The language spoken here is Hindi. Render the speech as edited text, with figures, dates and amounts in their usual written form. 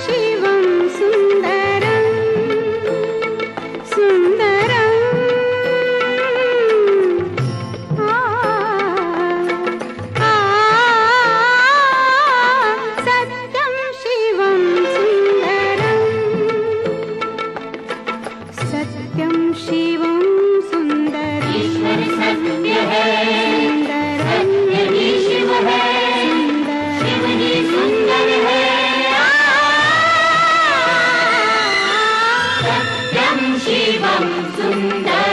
शिवं सुन्दरं सुन्दरं सत्यं शिवं सुन्दरं सत्यं शिवं सुन्दरं ईश्वर सत्य है सत्य ही शिव है शिव ही सुंदर है सत्यं शिवं सुन्दरं